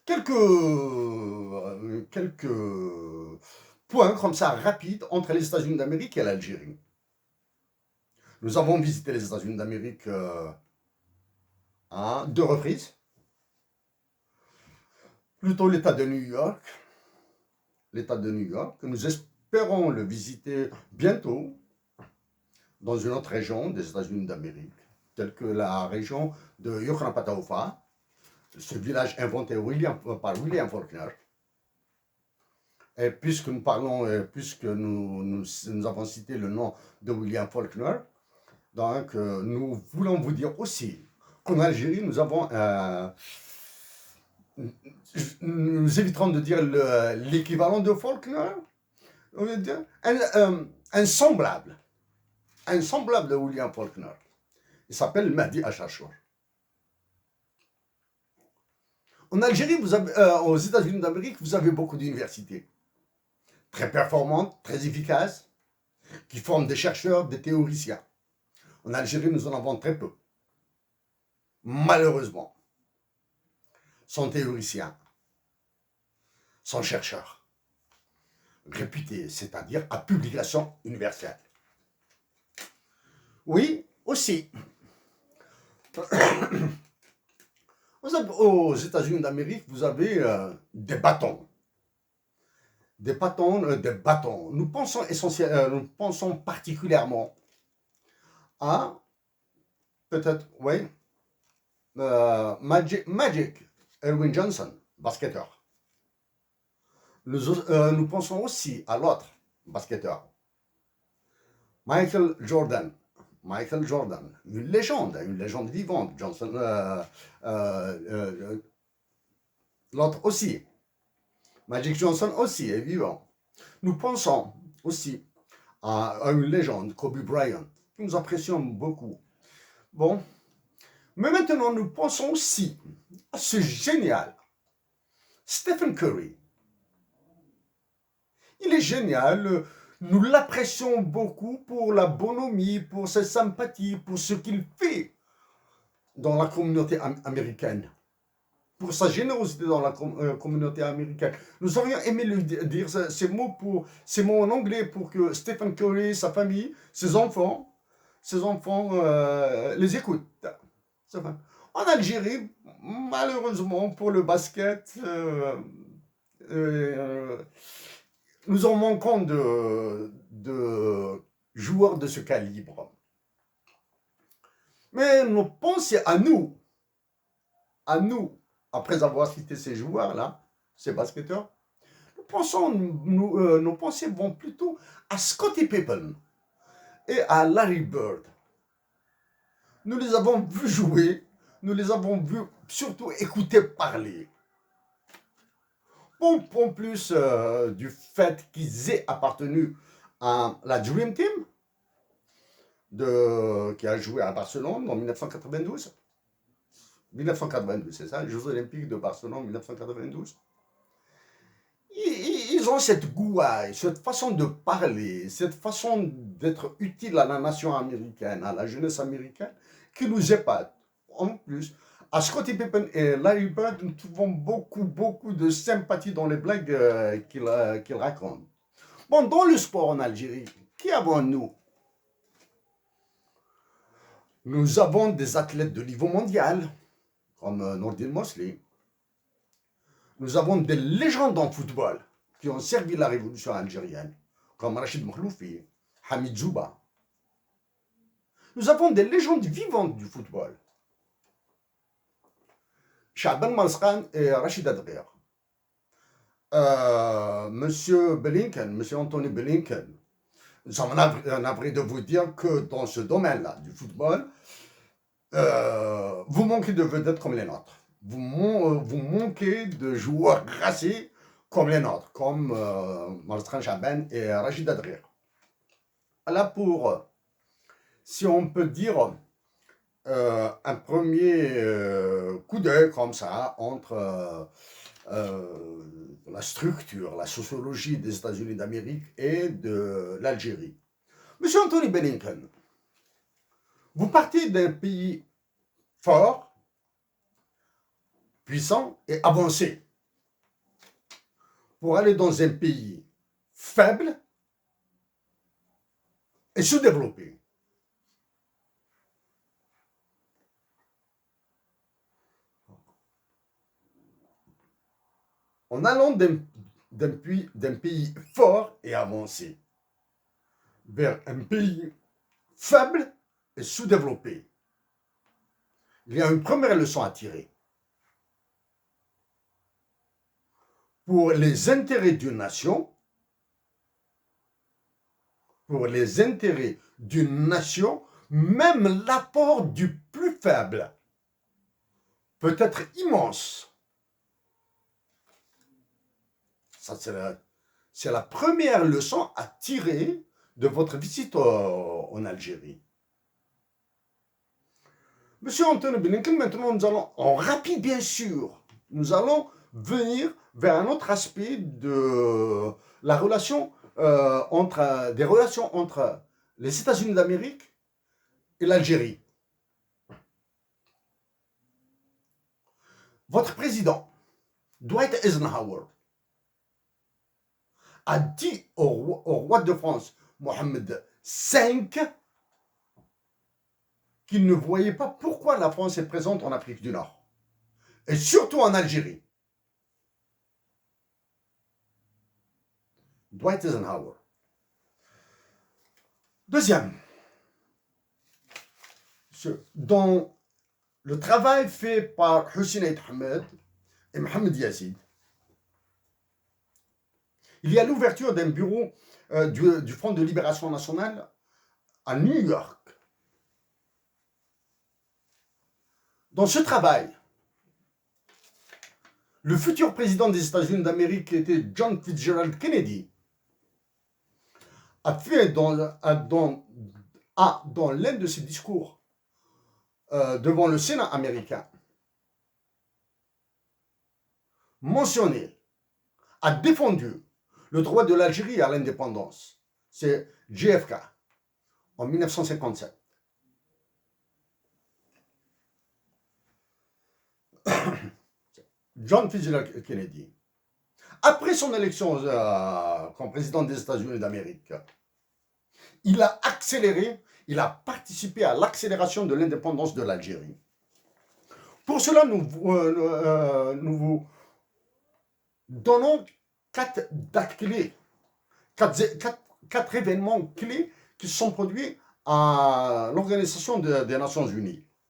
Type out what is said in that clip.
quelques points comme ça rapides entre les États-Unis d'Amérique et l'Algérie. Nous avons visité les États-Unis d'Amérique deux reprises. Plutôt l'État de New York. L'État de New York. Nous espérons le visiter bientôt dans une autre région des États-Unis d'Amérique, telle que la région de Yoknapataufa, ce village inventé par William Faulkner. Et puisque nous avons cité le nom de William Faulkner, donc nous voulons vous dire aussi qu'en Algérie, nous éviterons de dire l'équivalent de Faulkner, on veut dire un semblable de William Faulkner. Il s'appelle Mahdi Achachour. En Algérie, aux États-Unis d'Amérique, vous avez beaucoup d'universités très performantes, très efficaces, qui forment des chercheurs, des théoriciens. En Algérie, nous en avons très peu. Malheureusement, sans théoriciens, sans chercheurs réputés, c'est-à-dire à publication universelle. Oui, aussi. Aux États-Unis d'Amérique, vous avez des bâtons. Des bâtons. Nous pensons particulièrement à, peut-être, oui, Magic Erwin Johnson, basketteur. Nous pensons aussi à l'autre basketteur, Michael Jordan, une légende vivante. L'autre aussi, Magic Johnson aussi est vivant. Nous pensons aussi à une légende, Kobe Bryant, que nous apprécions beaucoup. Bon, mais maintenant nous pensons aussi à ce génial Stephen Curry. Il est génial, nous l'apprécions beaucoup pour la bonhomie, pour sa sympathie, pour ce qu'il fait dans la communauté américaine, pour sa générosité dans la communauté américaine. Nous aurions aimé lui dire ces mots en anglais pour que Stephen Curry, sa famille, ses enfants les écoutent. En Algérie, malheureusement pour le basket, nous en manquons de joueurs de ce calibre. Mais nous pensons à nous, après avoir cité ces joueurs-là, ces basketteurs, nos pensées vont plutôt à Scottie Pippen et à Larry Bird. Nous les avons vus jouer, nous les avons vus surtout écouter parler. En plus du fait qu'ils aient appartenu à la Dream Team, qui a joué à Barcelone en 1992. 1992, c'est ça, les Jeux Olympiques de Barcelone 1992. Ils ont cette gouaille, cette façon de parler, cette façon d'être utile à la nation américaine, à la jeunesse américaine, qui nous épate. En plus, à Scottie Pippen et Larry Bird, nous trouvons beaucoup de sympathie dans les blagues qu'ils racontent. Bon, dans le sport en Algérie, qui avons-nous? Nous avons des athlètes de niveau mondial, comme Nordin Mosli. Nous avons des légendes en football qui ont servi la révolution algérienne, comme Rachid Mkhloufi, Hamid Zouba. Nous avons des légendes vivantes du football. Chaaban Marskan et Rachid Adghir. Monsieur Anthony Blinken, nous sommes navrés de vous dire que dans ce domaine-là, du football, vous manquez de vedettes comme les nôtres. Vous manquez de joueurs graciés comme les nôtres, comme Marskan Chaaban et Rachid Adghir. Là, si on peut dire, un premier coup d'œil comme ça entre la structure, la sociologie des États-Unis d'Amérique et de l'Algérie. Monsieur Anthony Blinken, vous partez d'un pays fort, puissant et avancé. pour aller dans un pays faible et sous-développé. En allant d'un pays fort et avancé vers un pays faible et sous-développé, il y a une première leçon à tirer. Pour les intérêts d'une nation, même l'apport du plus faible peut être immense. Ça, c'est la première leçon à tirer de votre visite en Algérie. Monsieur Anthony Blinken, maintenant nous allons, en rapide bien sûr, nous allons venir vers un autre aspect de la relation des relations entre les États-Unis d'Amérique et l'Algérie. Votre président, Dwight Eisenhower, a dit au roi de France, Mohamed V, qu'il ne voyait pas pourquoi la France est présente en Afrique du Nord, et surtout en Algérie. Dwight Eisenhower. Deuxième, dans le travail fait par Hussein Aït Ahmed et Mohamed Yazid, il y a l'ouverture d'un bureau du Front de Libération Nationale à New York. Dans ce travail, le futur président des États-Unis d'Amérique, qui était John Fitzgerald Kennedy, a fait dans l'un de ses discours devant le Sénat américain, mentionné, a défendu le droit de l'Algérie à l'indépendance. C'est JFK, en 1957. John Fitzgerald Kennedy, après son élection comme président des États-Unis d'Amérique, il a participé à l'accélération de l'indépendance de l'Algérie. Pour cela, nous vous donnons 4 dates clés, 4 événements clés qui se sont produits à l'Organisation des Nations Unies.